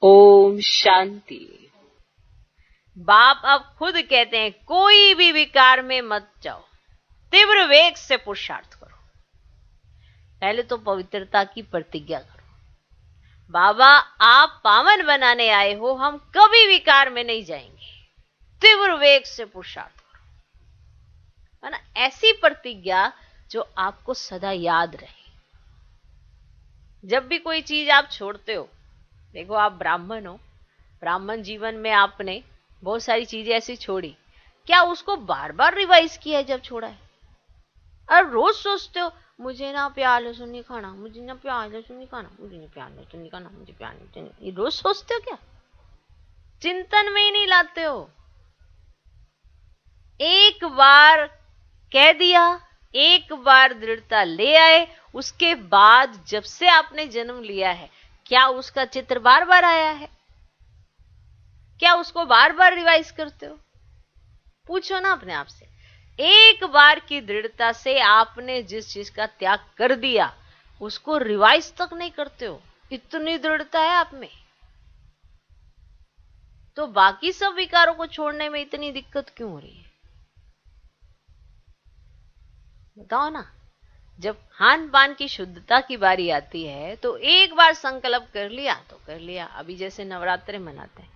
ओम शांति। बाप अब खुद कहते हैं कोई भी विकार में मत जाओ, तीव्र वेग से पुरुषार्थ करो। पहले तो पवित्रता की प्रतिज्ञा करो। बाबा आप पावन बनाने आए हो, हम कभी विकार में नहीं जाएंगे, तीव्र वेग से पुरुषार्थ करो, है ना। ऐसी प्रतिज्ञा जो आपको सदा याद रहे। जब भी कोई चीज आप छोड़ते हो, देखो आप ब्राह्मण हो, ब्राह्मण जीवन में आपने बहुत सारी चीजें ऐसी छोड़ी, क्या उसको बार बार रिवाइज किया है जब छोड़ा है? और रोज सोचते हो मुझे ना प्याज लहसुन नहीं खाना, मुझे ना प्याज लहसुन नहीं खाना, मुझे ना प्याज लहसुन नहीं खाना, मुझे प्याज लहसुन नहीं, ये रोज सोचते हो क्या? चिंतन में ही नहीं लाते हो। एक बार कह दिया, एक बार दृढ़ता ले आए, उसके बाद जब से आपने जन्म लिया है, क्या उसका चित्र बार बार आया है? क्या उसको बार बार रिवाइज करते हो? पूछो ना अपने आप से। एक बार की दृढ़ता से आपने जिस चीज का त्याग कर दिया, उसको रिवाइज तक नहीं करते हो। इतनी दृढ़ता है आप में, तो बाकी सब विकारों को छोड़ने में इतनी दिक्कत क्यों हो रही है? बताओ ना। जब खान पान की शुद्धता की बारी आती है तो एक बार संकल्प कर लिया तो कर लिया। अभी जैसे नवरात्रे मनाते हैं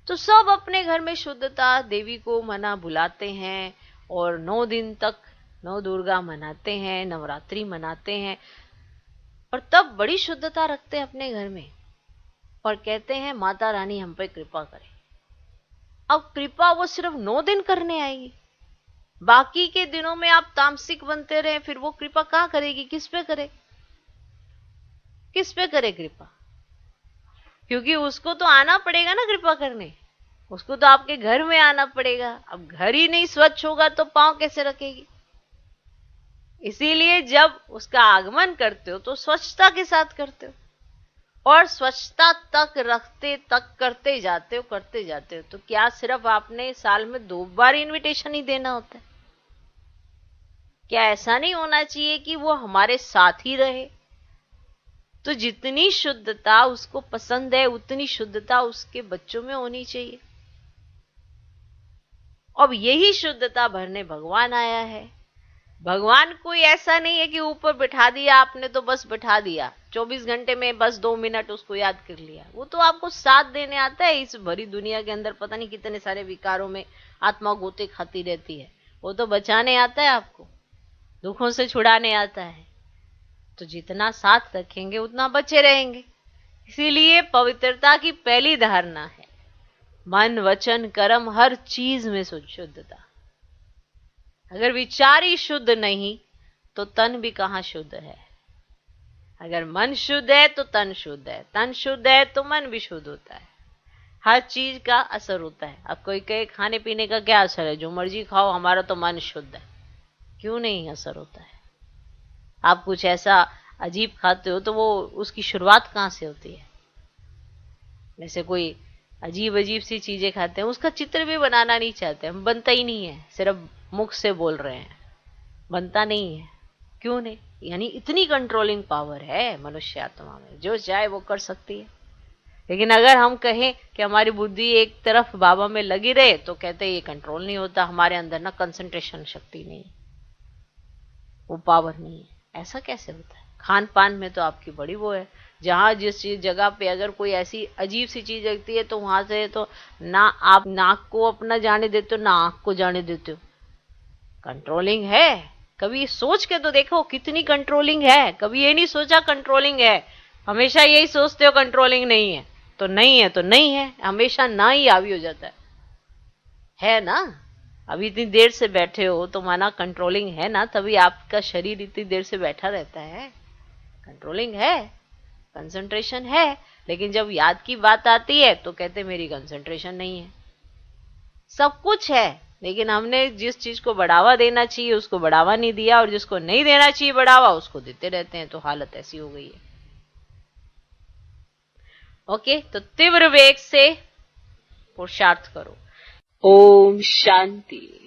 तो सब अपने घर में शुद्धता, देवी को मना बुलाते हैं और 9 दिन तक नौ दुर्गा मनाते हैं, नवरात्रि मनाते हैं, और तब बड़ी शुद्धता रखते हैं अपने घर में और कहते हैं माता रानी हम पे कृपा करे। अब कृपा वो सिर्फ 9 दिन करने आएगी, बाकी के दिनों में आप तामसिक बनते रहे, फिर वो कृपा कहां करेगी? किस पे करे? किस पे करे कृपा? क्योंकि उसको तो आना पड़ेगा ना कृपा करने, उसको तो आपके घर में आना पड़ेगा। अब घर ही नहीं स्वच्छ होगा तो पांव कैसे रखेगी? इसीलिए जब उसका आगमन करते हो तो स्वच्छता के साथ करते हो, और स्वच्छता तक रखते तक करते जाते हो। तो क्या सिर्फ आपने साल में 2 बार इनविटेशन ही देना होता है? क्या ऐसा नहीं होना चाहिए कि वो हमारे साथ ही रहे? तो जितनी शुद्धता उसको पसंद है, उतनी शुद्धता उसके बच्चों में होनी चाहिए। अब यही शुद्धता भरने भगवान आया है। भगवान कोई ऐसा नहीं है कि ऊपर बिठा दिया आपने तो बस बिठा दिया, 24 घंटे में बस 2 मिनट उसको याद कर लिया। वो तो आपको साथ देने आता है। इस भरी दुनिया के अंदर पता नहीं कितने सारे विकारों में आत्मा गोते खाती रहती है, वो तो बचाने आता है, आपको दुखों से छुड़ाने आता है। तो जितना साथ रखेंगे उतना बचे रहेंगे। इसीलिए पवित्रता की पहली धारणा है मन वचन कर्म हर चीज में शुद्धता। अगर विचार ही शुद्ध नहीं तो तन भी कहां शुद्ध है? अगर मन शुद्ध है तो तन शुद्ध है, तन शुद्ध है तो मन भी शुद्ध होता है। हर चीज का असर होता है। अब कोई कहे खाने पीने का क्या असर है, जो मर्जी खाओ हमारा तो मन शुद्ध है। क्यों नहीं असर होता है? आप कुछ ऐसा अजीब खाते हो तो वो उसकी शुरुआत कहां से होती है? जैसे कोई अजीब अजीब सी चीजें खाते हैं, उसका चित्र भी बनाना नहीं चाहते हम, बनता ही नहीं है, सिर्फ मुख से बोल रहे हैं, बनता नहीं है। क्यों नहीं? यानी इतनी कंट्रोलिंग पावर है मनुष्य आत्मा में, जो चाहे वो कर सकती है। लेकिन अगर हम कहें कि हमारी बुद्धि एक तरफ बाबा में लगी रहे तो कहते ये कंट्रोल नहीं होता, हमारे अंदर ना कंसंट्रेशन शक्ति नहीं, वो पावर नहीं है। ऐसा कैसे होता है? खान पान में तो आपकी बड़ी वो है, जहां जिस चीज जगह पे अगर कोई ऐसी अजीब सी चीज लगती है तो वहां से तो ना आप नाक को अपना जाने देते हो ना आंख को जाने देते हो। कंट्रोलिंग है। कभी सोच के तो देखो कितनी कंट्रोलिंग है। कभी ये नहीं सोचा कंट्रोलिंग है, हमेशा यही सोचते हो कंट्रोलिंग नहीं है। तो नहीं है तो नहीं है, हमेशा ना ही हावी हो जाता है ना। अभी इतनी देर से बैठे हो तो माना कंट्रोलिंग है ना, तभी आपका शरीर इतनी देर से बैठा रहता है। कंट्रोलिंग है, कंसंट्रेशन है। लेकिन जब याद की बात आती है तो कहते मेरी कंसंट्रेशन नहीं है। सब कुछ है, लेकिन हमने जिस चीज को बढ़ावा देना चाहिए उसको बढ़ावा नहीं दिया, और जिसको नहीं देना चाहिए बढ़ावा उसको देते रहते हैं। तो हालत ऐसी हो गई है। ओके, तो तीव्र वेग से पुरुषार्थ करो। ओम शांति।